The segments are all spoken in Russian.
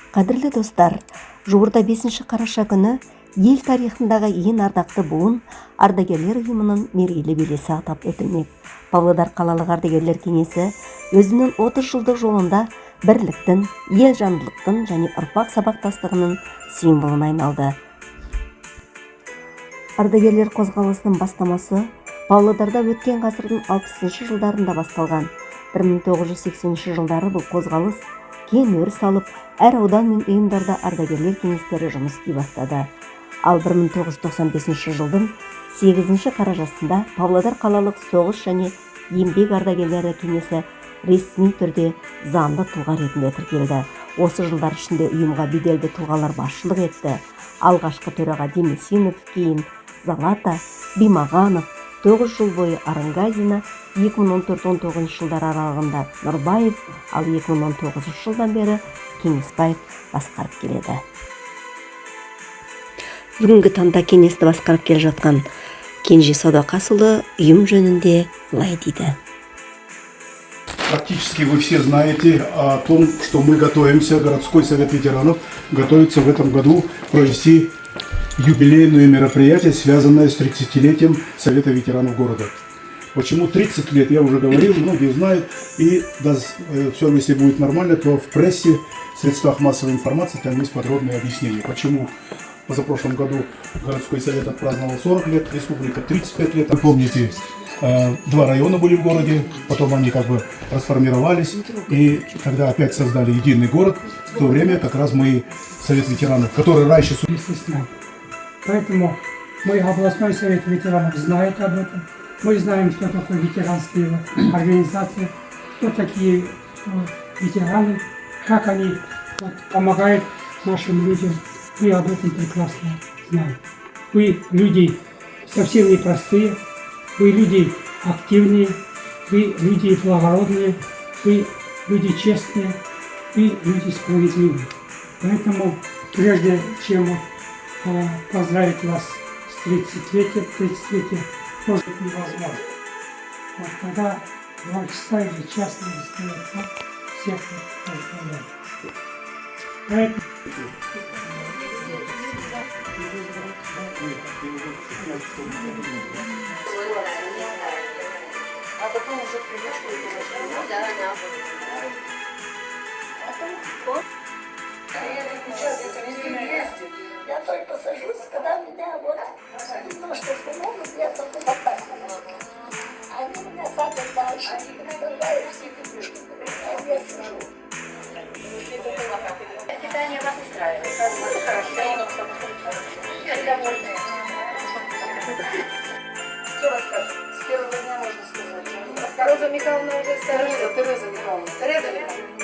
Қадірлі достар, жуырда 5 қараша күні ел тарихындағы ең ардақты буын ардагерлер ұйымының мерейлі белесі атап өтілмек. Павлодар қалалық ардагерлер кеңесі өзінің 30 жылдық жолында бірліктің, елжандылықтың және ұрпақ сабақтастығының символына айналды. Ардагерлер қозғалысының бастамасы Павлодарда өткен ғасырдың 60 жылдарында басталған. 1980 жылдары бұл қозғалыс кең өріс алып, әр аудан мен ұйымдарда ардагерлер кеңестері жұмыс істей бастады. Ал 1995 жылдың 8 қарашасында Павлодар қалалық соғыс және еңбек ардагерлері кеңесі ресми түрде заңды тұлға ретінде тіркелді. Осы жылдар ішінде ұйымға беделді тұлғалар басшылық етті. Алғашқы төраға Демесинов, кейін Залата, Бимағанов, 9 жыл бойы Арангазина, 2014-19 жылдар аралығында Нұрбаев, ал 2019 жылдан бері Кеңесбаев басқарып келеді. Бүгінгі таңда кеңесті басқарып келе жатқан Кенже Садуақасұлы ұйым жөнінде былай дейді. Практически вы все знаете о том, что мы готовимся, городской совет ветеранов готовится в этом году провести юбилейное мероприятие, связанное с 30-летием Совета ветеранов города. Почему 30 лет, я уже говорил, многие знают, и все, если будет нормально, то в прессе, в средствах массовой информации там есть подробные объяснения, почему в позапрошлом году городской совет отпраздновал 40 лет, республика 35 лет. Вы помните, 2 района были в городе, потом они как бы расформировались, и когда опять создали единый город, в то время как раз мы, Совет ветеранов, который раньше... Поэтому мы, областной совет ветеранов, знает об этом. Мы знаем, что такое ветеранские организации, кто такие ветераны, как они помогают нашим людям. Мы об этом прекрасно знаем. Вы люди совсем непростые, вы люди активные, вы люди благородные, вы люди честные, вы люди справедливые. Поэтому прежде чем поздравить вас с 30-летием, может быть невозможно. Вот когда 2 часа или час надо стоять, так, всех поздравляю. Поэтому... А потом уже привычку сейчас это время ездит. Я только сажусь, когда меня вот немножко помогут, я только хватаю. Они меня садят дальше, не представляю все книжки, а я сижу. Питание вас устраивает? Я довольна. Что расскажешь? С первого дня можно сказать. Роза Михайловна уже старается. Тереза Михайловна. И...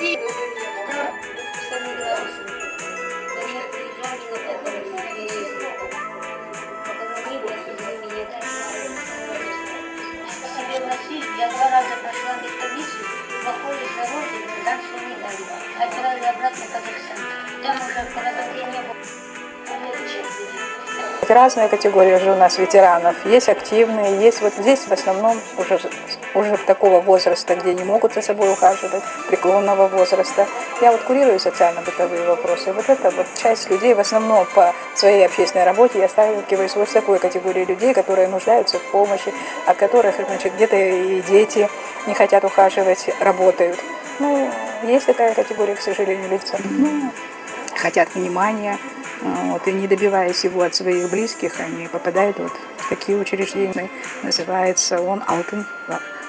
Я 2 раза прошла медкомиссию, походе за родину, там все не дали. Отправили обратно в Казахстан. Там уже поразовление было. Разные категории же у нас ветеранов. Есть активные, есть вот здесь в основном уже такого возраста, где не могут за собой ухаживать, преклонного возраста. Я вот курирую социально-бытовые вопросы. Вот это вот часть людей, в основном по своей общественной работе, я сталкиваюсь вот с такой категорией людей, которые нуждаются в помощи, от которых, значит, где-то и дети не хотят ухаживать, работают. Ну, есть такая категория, к сожалению, лица. Хотят внимания, вот, и не добиваясь его от своих близких, они попадают вот в такие учреждения. Называется он Алтын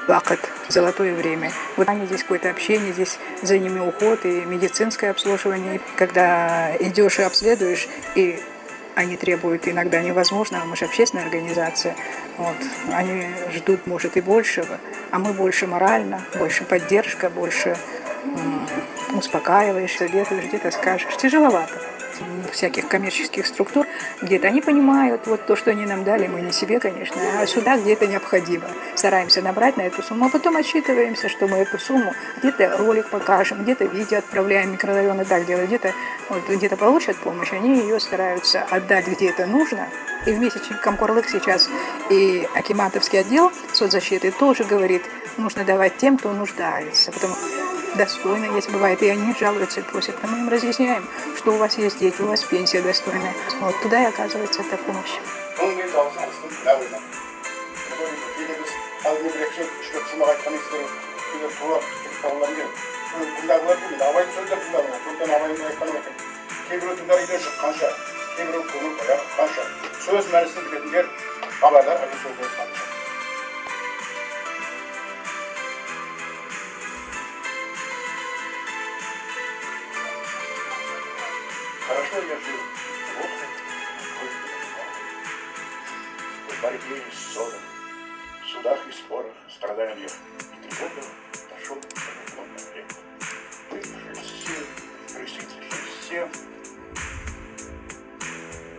Вакыт, золотое время. Вот они здесь какое-то общение, здесь за ними уход и медицинское обслуживание. Когда идешь и обследуешь, и они требуют иногда невозможного, мы же общественная организация, вот, они ждут, может, и большего, а мы больше морально, больше поддержка, больше успокаиваешь, советуешь, где-то скажешь. Тяжеловато. Всяких коммерческих структур, где-то они понимают, вот то, что они нам дали, мы не себе, конечно, а сюда где-то необходимо. Стараемся набрать на эту сумму, а потом отсчитываемся, что мы эту сумму где-то ролик покажем, где-то видео отправляем, микрорайоны так делают, где-то получат помощь, они ее стараются отдать, где это нужно. И в месячник Комкорлык сейчас и Акиматовский отдел соцзащиты тоже говорит, нужно давать тем, кто нуждается. достойно, если бывает, и они жалуются и просят, а мы им разъясняем, что у вас есть дети, у вас пенсия достойная. Вот туда и оказывается эта помощь. Хорошо я жил в борьбе и ссорах, в судах и спорах, страданиях и тревогах дошел до преклонного века. Выжили все, присытили все,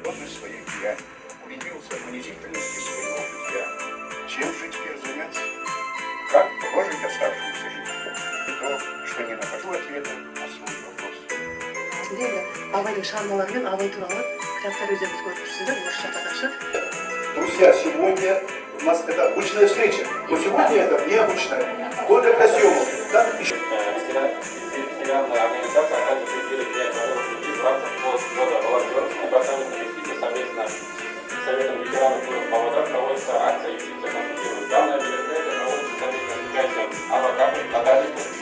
после своих деяний убедился в унизительности своего бытия. Чем же теперь заняться? Как прожить оставшуюся жизнь? И то, что не нахожу ответа на свой вопрос. сіздегі абайдың шығармалары мен абай туралы кітаптар өздеріңіз көріп тұрсыздар орысша қазақша. Друзья, сегодня у нас это обычная встреча, но сегодня это необычная. Только для съемок. Да? Стеклянная организация также предвидит принять новых людей в рамках года волонтеров. Департамент инвестиций совместно с Советом ветеранов Павлодар проводится акция «Юстиция консультирует». Данное мероприятие проводится совместно с участием адвокатов, Натальи